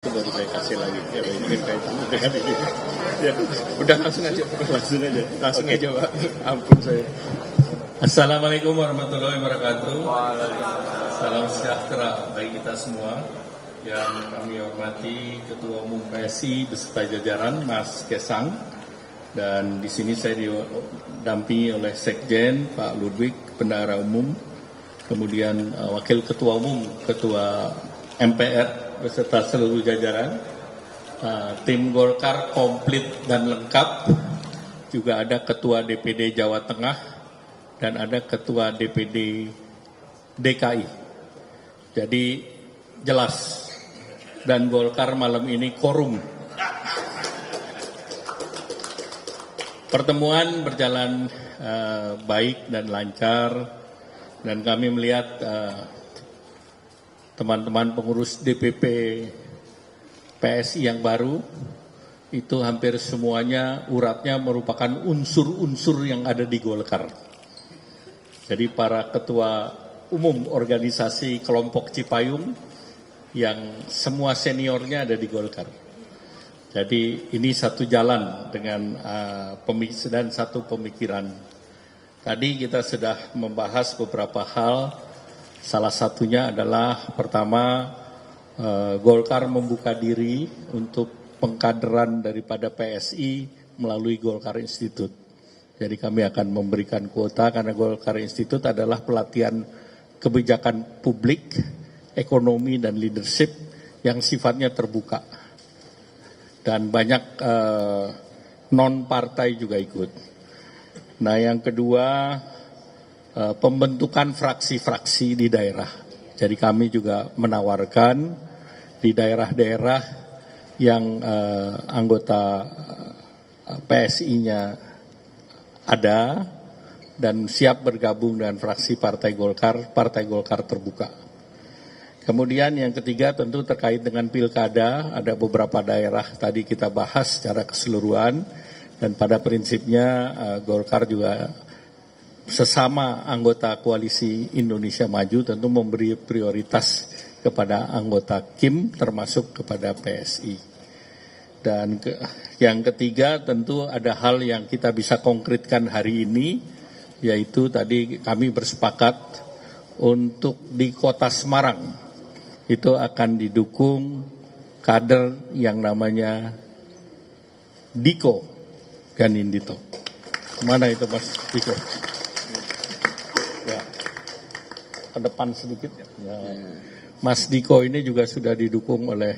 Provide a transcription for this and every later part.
Baru saya kasih lagi ya, ini kaitan dengan ini ya, udah langsung aja Pak, ampun saya. Assalamualaikum warahmatullahi wabarakatuh. Salam sejahtera bagi kita semua. Yang kami hormati Ketua Umum PSI beserta jajaran Mas Kesang, dan di sini saya didampingi oleh Sekjen Pak Ludwig, Bendahara Umum, kemudian Wakil Ketua Umum, Ketua MPR beserta seluruh jajaran. Tim Golkar komplit dan lengkap. Juga ada Ketua DPD Jawa Tengah dan ada Ketua DPD DKI. Jadi jelas, dan Golkar malam ini korum. Pertemuan berjalan baik dan lancar, dan kami melihat teman-teman pengurus DPP PSI yang baru itu hampir semuanya uratnya merupakan unsur-unsur yang ada di Golkar. Jadi para ketua umum organisasi kelompok Cipayung yang semua seniornya ada di Golkar. Jadi ini satu jalan dengan dan satu pemikiran. Tadi kita sudah membahas beberapa hal. Salah satunya adalah pertama, Golkar membuka diri untuk pengkaderan daripada PSI melalui Golkar Institute. Jadi kami akan memberikan kuota karena Golkar Institute adalah pelatihan kebijakan publik, ekonomi dan leadership yang sifatnya terbuka. Dan banyak non-partai juga ikut. Nah, yang kedua, pembentukan fraksi-fraksi di daerah. Jadi kami juga menawarkan di daerah-daerah yang anggota PSI-nya ada dan siap bergabung dengan fraksi Partai Golkar terbuka. Kemudian yang ketiga tentu terkait dengan pilkada, ada beberapa daerah tadi kita bahas secara keseluruhan, dan pada prinsipnya Golkar juga sesama anggota koalisi Indonesia Maju tentu memberi prioritas kepada anggota KIM termasuk kepada PSI. Dan yang ketiga tentu ada hal yang kita bisa konkretkan hari ini, yaitu tadi kami bersepakat untuk di Kota Semarang itu akan didukung kader yang namanya Diko Ganindito. Mana itu Mas Diko? Ya, ke depan sedikit. Ya. Mas Diko ini juga sudah didukung oleh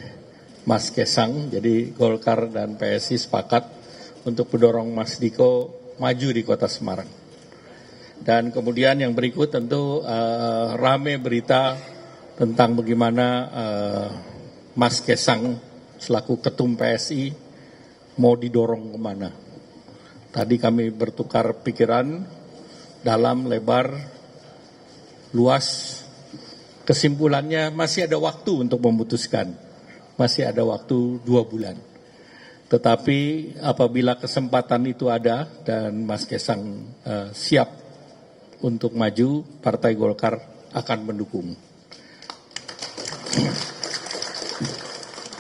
Mas Kesang, jadi Golkar dan PSI sepakat untuk mendorong Mas Diko maju di Kota Semarang. Dan kemudian yang berikut tentu rame berita tentang bagaimana Mas Kesang selaku ketum PSI mau didorong kemana. Tadi kami bertukar pikiran dalam, lebar, luas. Kesimpulannya masih ada waktu untuk memutuskan. Masih ada waktu 2 bulan. Tetapi apabila kesempatan itu ada dan Mas Kesang siap untuk maju, Partai Golkar akan mendukung.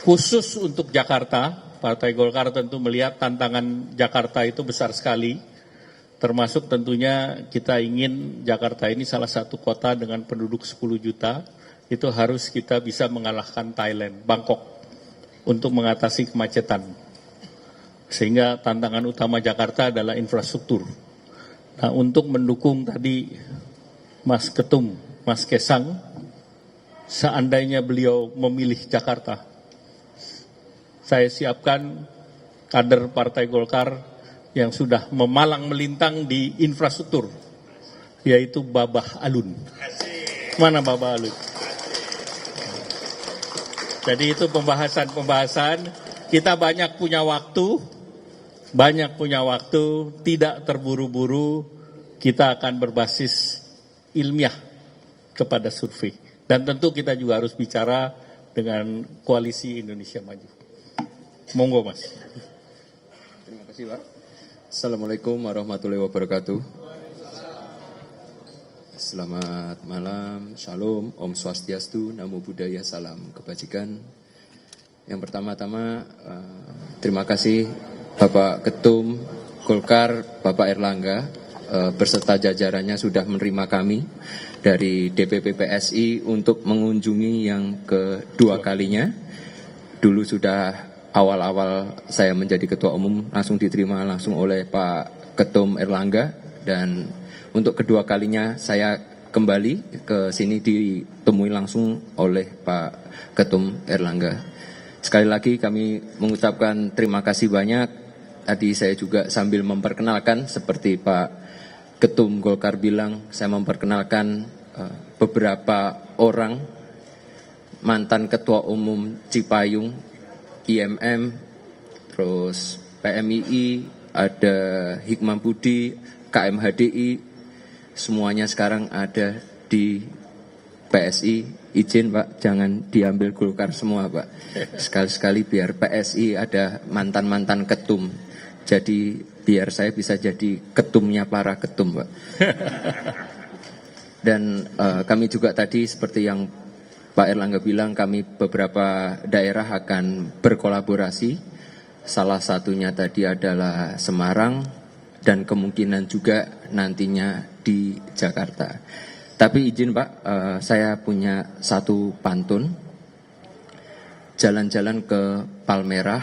Khusus untuk Jakarta, Partai Golkar tentu melihat tantangan Jakarta itu besar sekali. Termasuk tentunya kita ingin Jakarta ini salah satu kota dengan penduduk 10 juta, itu harus kita bisa mengalahkan Thailand, Bangkok, untuk mengatasi kemacetan. Sehingga tantangan utama Jakarta adalah infrastruktur. Nah, untuk mendukung tadi Mas Ketum, Mas Kesang, seandainya beliau memilih Jakarta, saya siapkan kader Partai Golkar yang sudah memalang melintang di infrastruktur, yaitu Babah Alun. Mana Babah Alun? Jadi itu pembahasan, kita banyak punya waktu, tidak terburu-buru, kita akan berbasis ilmiah kepada survei. Dan tentu kita juga harus bicara dengan Koalisi Indonesia Maju. Monggo Mas. Terima kasih Pak. Assalamualaikum warahmatullahi wabarakatuh. Selamat malam, shalom, om swastiastu, namo buddhaya, salam kebajikan. Yang pertama-tama terima kasih Bapak Ketum Golkar, Bapak Erlangga, beserta jajarannya sudah menerima kami dari DPP PSI untuk mengunjungi yang kedua kalinya. Dulu sudah awal-awal saya menjadi ketua umum langsung diterima langsung oleh Pak Ketum Erlangga, dan untuk kedua kalinya saya kembali ke sini ditemui langsung oleh Pak Ketum Erlangga. Sekali lagi kami mengucapkan terima kasih banyak. Tadi saya juga sambil memperkenalkan seperti Pak Ketum Golkar bilang, saya memperkenalkan beberapa orang mantan Ketua Umum Cipayung, IMM, terus PMII, ada Hikmah Budi, KMHDI, semuanya sekarang ada di PSI. Izin Pak, jangan diambil Golkar semua Pak. Sekali-sekali biar PSI ada mantan-mantan ketum. Jadi biar saya bisa jadi ketumnya para ketum Pak. Dan kami juga tadi seperti yang Pak Erlangga bilang, kami beberapa daerah akan berkolaborasi. Salah satunya tadi adalah Semarang dan kemungkinan juga nantinya di Jakarta. Tapi izin Pak, saya punya satu pantun. Jalan-jalan ke Palmerah.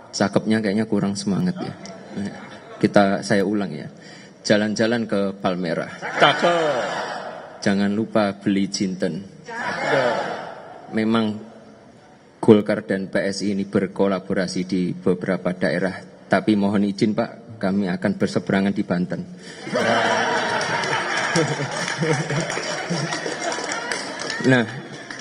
Cakepnya kayaknya kurang semangat ya. Saya ulang ya. Jalan-jalan ke Palmerah. Cakep. Jangan lupa beli jinten. Memang Golkar dan PSI ini berkolaborasi di beberapa daerah. Tapi mohon izin Pak, kami akan berseberangan di Banten. Nah,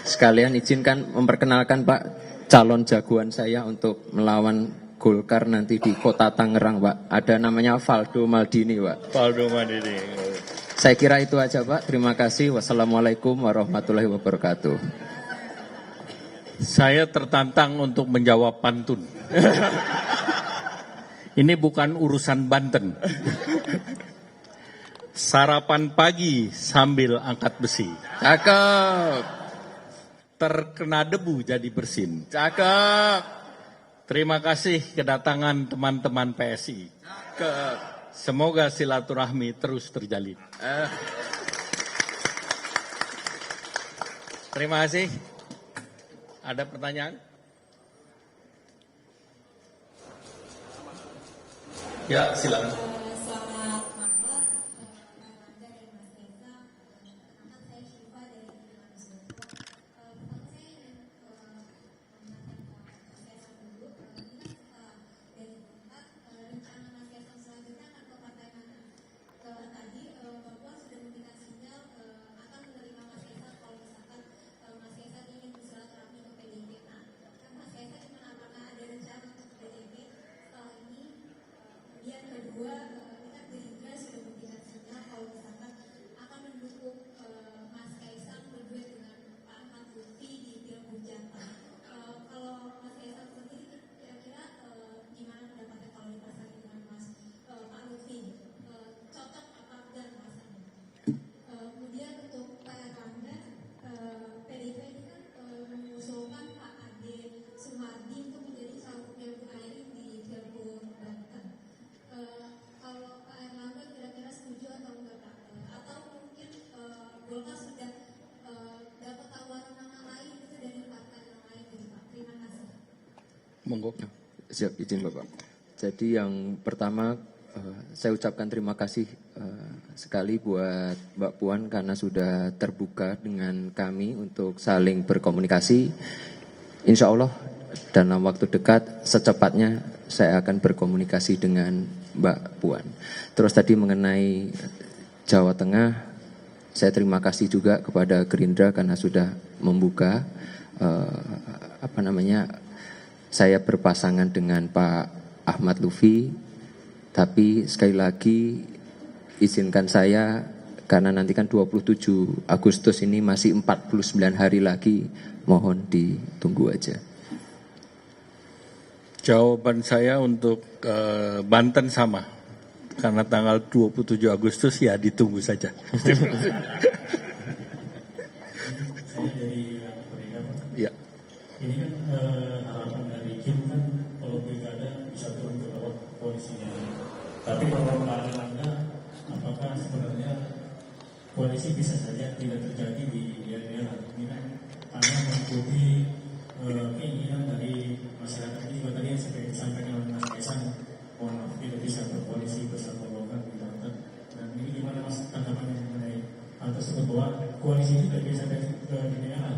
sekalian izinkan memperkenalkan Pak calon jagoan saya untuk melawan Golkar nanti di Kota Tangerang Pak. Ada namanya Valdo Maldini Pak. Valdo Maldini. Saya kira itu aja Pak. Terima kasih. Wassalamualaikum warahmatullahi wabarakatuh. Saya tertantang untuk menjawab pantun. Ini bukan urusan Banten. Sarapan pagi sambil angkat besi. Cakep. Terkena debu jadi bersin. Cakep. Terima kasih kedatangan teman-teman PSI. Cakep. Semoga silaturahmi terus terjalin. Terima kasih. Ada pertanyaan? Ya, silakan. Monggo. Siap, izin Bapak. Jadi yang pertama saya ucapkan terima kasih sekali buat Mbak Puan karena sudah terbuka dengan kami untuk saling berkomunikasi. Insya Allah dalam waktu dekat secepatnya saya akan berkomunikasi dengan Mbak Puan. Terus tadi mengenai Jawa Tengah, saya terima kasih juga kepada Gerindra karena sudah membuka saya berpasangan dengan Pak Ahmad Lutfi, tapi sekali lagi izinkan saya karena nanti kan 27 Agustus ini masih 49 hari lagi, mohon ditunggu aja. Jawaban saya untuk Banten sama, karena tanggal 27 Agustus ya ditunggu saja. Saya dari Ya. Ini harapan dari Kim kan kalau pilkada bisa turun ke bawah koalisinya. Tapi kalau Pak Erlangga, apakah sebenarnya koalisi bisa saja tidak terjadi di daerah ini kan karena mengikuti keinginan dari masyarakat ini juga tadi yang seperti disampaikan oleh Mas Kaisang, mohon maaf tidak bisa berkoalisi bersama Golkar di Banten. Dan ini gimana Mas tanggapan mengenai hal tersebut bahwa koalisi itu tidak bisa di daerah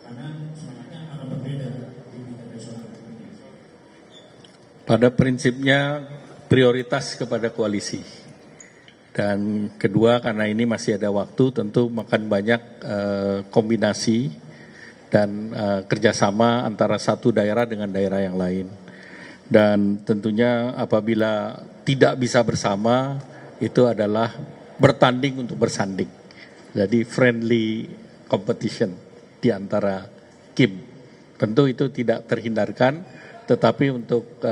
karena semangatnya akan berbeda di tingkat nasional. Pada prinsipnya prioritas kepada koalisi. Dan kedua, karena ini masih ada waktu, tentu makan banyak kombinasi dan kerjasama antara satu daerah dengan daerah yang lain. Dan tentunya apabila tidak bisa bersama, itu adalah bertanding untuk bersanding. Jadi friendly competition di antara Kim. Tentu itu tidak terhindarkan, tetapi untuk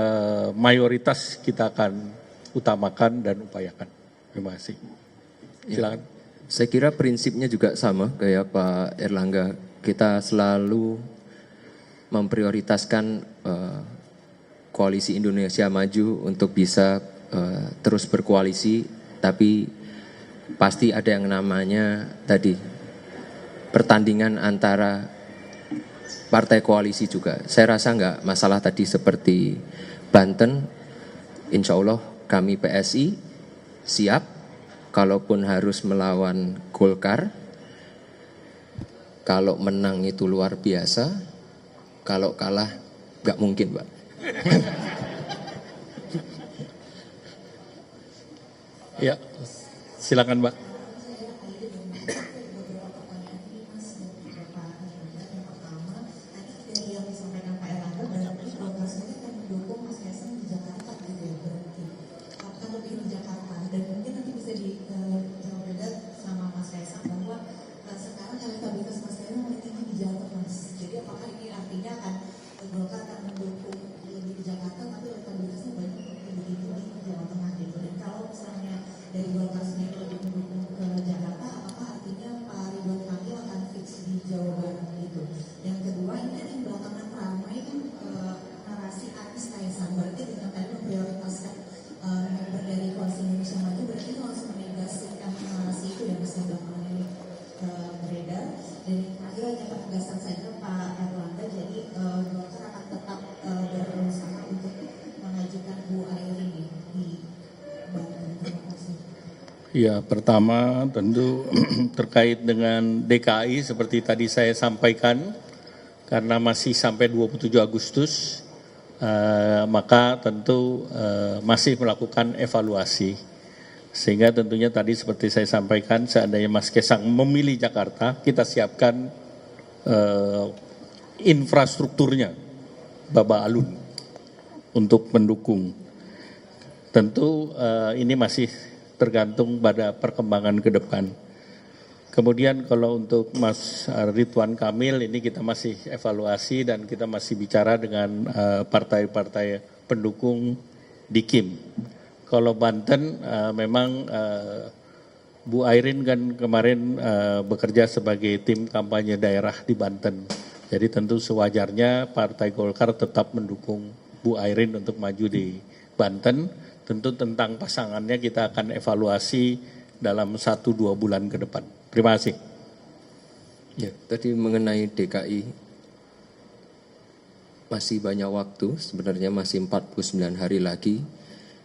mayoritas kita akan utamakan dan upayakan. Terima kasih. Silakan. Saya kira prinsipnya juga sama kayak Pak Erlangga. Kita selalu memprioritaskan koalisi Indonesia Maju untuk bisa terus berkoalisi, tapi pasti ada yang namanya tadi pertandingan antara partai koalisi juga. Saya rasa nggak masalah tadi seperti Banten, insya Allah kami PSI siap, kalaupun harus melawan Golkar, kalau menang itu luar biasa, kalau kalah nggak mungkin, Pak. Ya, silakan, Pak. Ya, pertama tentu terkait dengan DKI seperti tadi saya sampaikan, karena masih sampai 27 Agustus, maka tentu masih melakukan evaluasi. Sehingga tentunya tadi seperti saya sampaikan, seandainya Mas Kaisang memilih Jakarta, kita siapkan infrastrukturnya, Baba Alun, untuk mendukung. Tentu ini masih tergantung pada perkembangan ke depan. Kemudian kalau untuk Mas Ridwan Kamil, ini kita masih evaluasi dan kita masih bicara dengan partai-partai pendukung di Kim. Kalau Banten memang Bu Airin kan kemarin bekerja sebagai tim kampanye daerah di Banten. Jadi tentu sewajarnya Partai Golkar tetap mendukung Bu Airin untuk maju di Banten. Tentu tentang pasangannya kita akan evaluasi dalam 1-2 bulan ke depan. Terima kasih. Ya, tadi mengenai DKI, masih banyak waktu, sebenarnya masih 49 hari lagi.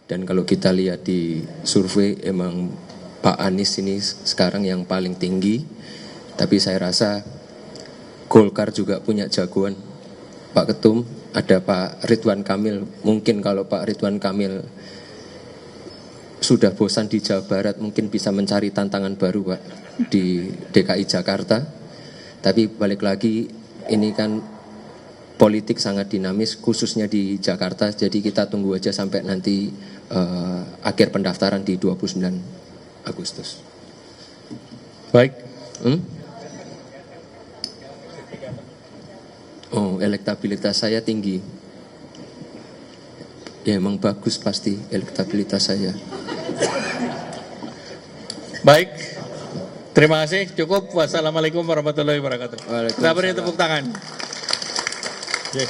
Dan kalau kita lihat di survei, emang Pak Anies ini sekarang yang paling tinggi. Tapi saya rasa Golkar juga punya jagoan. Pak Ketum, ada Pak Ridwan Kamil. Mungkin kalau Pak Ridwan Kamil sudah bosan di Jawa Barat, mungkin bisa mencari tantangan baru, Pak, di DKI Jakarta. Tapi balik lagi, ini kan politik sangat dinamis, khususnya di Jakarta. Jadi kita tunggu aja sampai nanti akhir pendaftaran di 29 Agustus. Baik. Oh, elektabilitas saya tinggi. Ya emang bagus pasti elektabilitas saya. Baik, terima kasih, cukup. Wassalamualaikum warahmatullahi wabarakatuh. Kita beri tepuk tangan. Oke.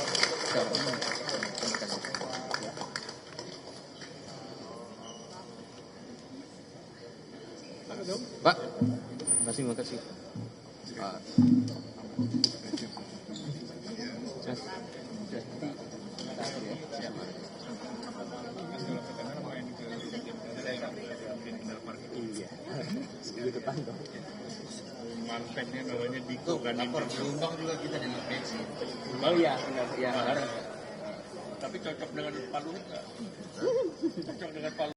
Pak, makasih. Pak. Manfaatnya namanya Diko kan. Lapor Jombang juga kita dengan pensi. Oh iya, ya. Tapi cocok dengan Palu enggak? Cocok dengan Palu.